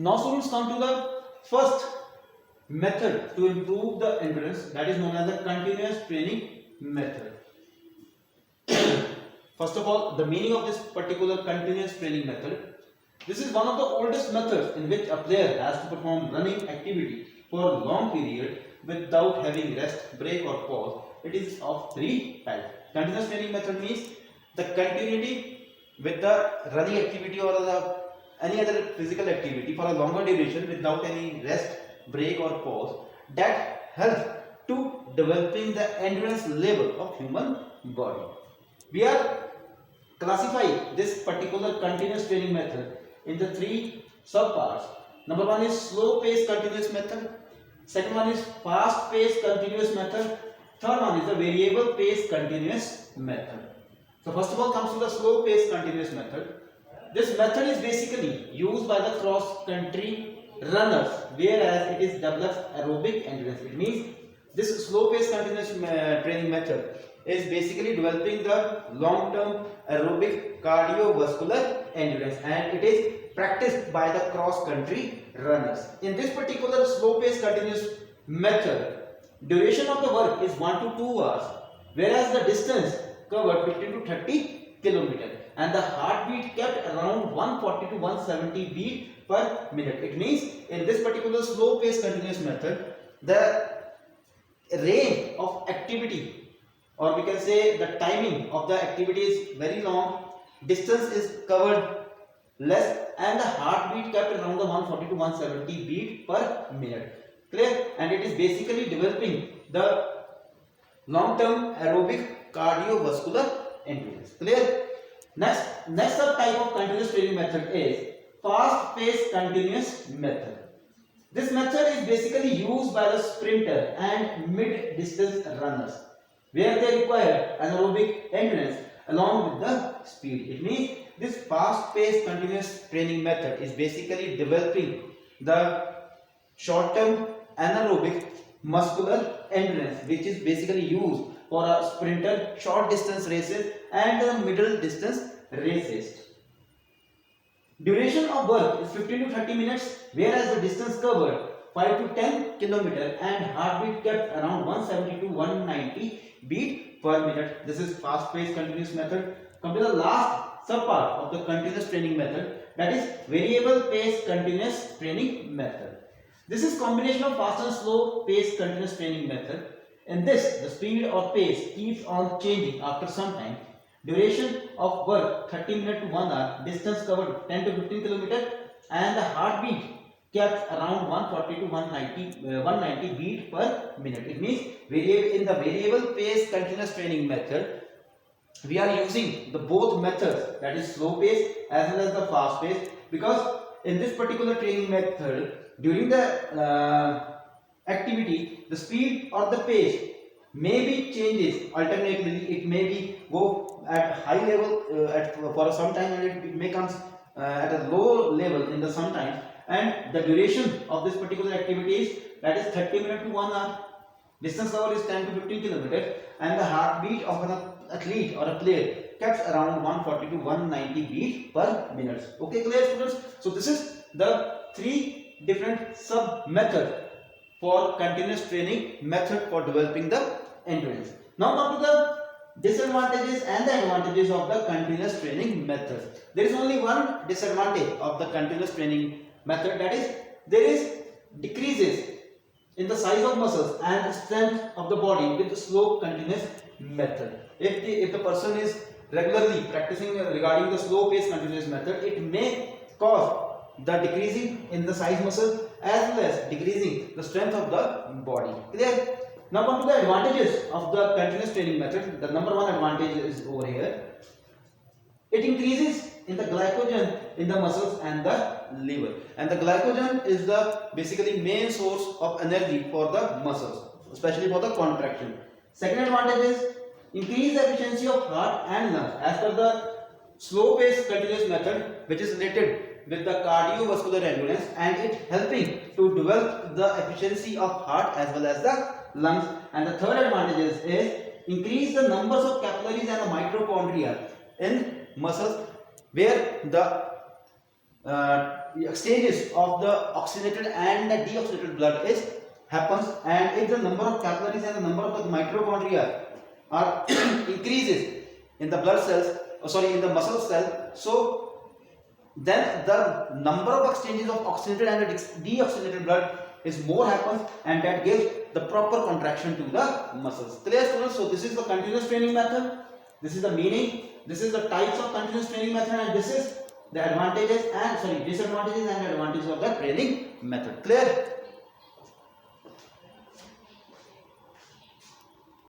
Now students, come to the first method to improve the endurance, that is known as the continuous training method. First of all, the meaning of this particular continuous training method. This is one of the oldest methods in which a player has to perform running activity for a long period without having rest, break or pause. It is of three types. Continuous training method means the continuity with the running activity or any other physical activity for a longer duration without any rest, break or pause, that helps to developing the endurance level of human body. We are classify this particular continuous training method in the three subparts. Number one is slow pace continuous method. Second one is fast pace continuous method. Third one is the variable pace continuous method. So first of all comes to the slow pace continuous method. This method is basically used by the cross country runners, whereas it is develops aerobic endurance. It means this slow pace continuous training method is basically developing the long term aerobic cardiovascular endurance, and it is practiced by the cross country runners. In this particular slow pace continuous method, duration of the work is 1 to 2 hours, whereas the distance covered 15 to 30 kilometers, and the heartbeat kept around 140 to 170 beat per minute. It means in this particular slow pace continuous method, the range of activity, or we can say the timing of the activity, is very long, distance is covered less, and the heartbeat kept around the 140 to 170 beat per minute. Clear? And it is basically developing the long term aerobic cardiovascular endurance. Clear? Next type of continuous training method is fast pace continuous method. This method is basically used by the sprinter and mid distance runners, where they require anaerobic endurance along with the speed. It means this fast paced continuous training method is basically developing the short term anaerobic muscular endurance, which is basically used for a sprinter, short distance races and middle distance races. Duration of work is 15 to 30 minutes, whereas the distance covered 5 to 10 kilometers and heartbeat kept around 170 to 190 beat per minute. This is fast paced continuous method. Come to the last subpart of the continuous training method, that is variable pace continuous training method. This is combination of fast and slow pace continuous training method. In this, the speed or pace keeps on changing after some time. Duration of work 30 minutes to 1 hour, distance covered 10 to 15 kilometers, and the heartbeat kept around 140 to 190 beat per minute. It means in the variable pace continuous training method, we are using the both methods, that is slow pace as well as the fast pace, because in this particular training method, during the activity, the speed or the pace may be changes alternately. It may be go at high level for some time, and it may comes at a low level in the sometimes, and the duration of this particular activity is, that is 30 minutes to 1 hour, distance covered is 10 to 15 kilometers, and the heartbeat of an athlete or a player kept around 140 to 190 beat per minute. Okay, clear students? So this is the three different sub methods for continuous training method for developing the endurance. Now come to the disadvantages and the advantages of the continuous training method. There is only one disadvantage of the continuous training method, that is there is decreases in the size of muscles and strength of the body with the slow continuous method. If the person is regularly practicing regarding the slow pace continuous method, it may cause the decreasing in the size muscle as well as decreasing the strength of the body. Clear? Now come to the advantages of the continuous training method. The number one advantage is over here. It increases in the glycogen in the muscles and the liver, and the glycogen is the basically main source of energy for the muscles, especially for the contraction. Second advantage is increase the efficiency of heart and lungs as per the slow pace continuous method, which is related with the cardiovascular endurance, and it helping to develop the efficiency of heart as well as the lungs. And the third advantage is increase the numbers of capillaries and the mitochondria in muscles, where the exchanges of the oxygenated and the deoxygenated blood is happens, and if the number of capillaries and the number of the mitochondria are increases in the blood cells, in the muscle cell, so then the number of exchanges of oxygenated and the deoxygenated blood is more happens, and that gives the proper contraction to the muscles. Clear students? So this is the continuous training method, this is the meaning, this is the types of continuous training method, and this is the advantages and disadvantages and advantages of the training method. Clear?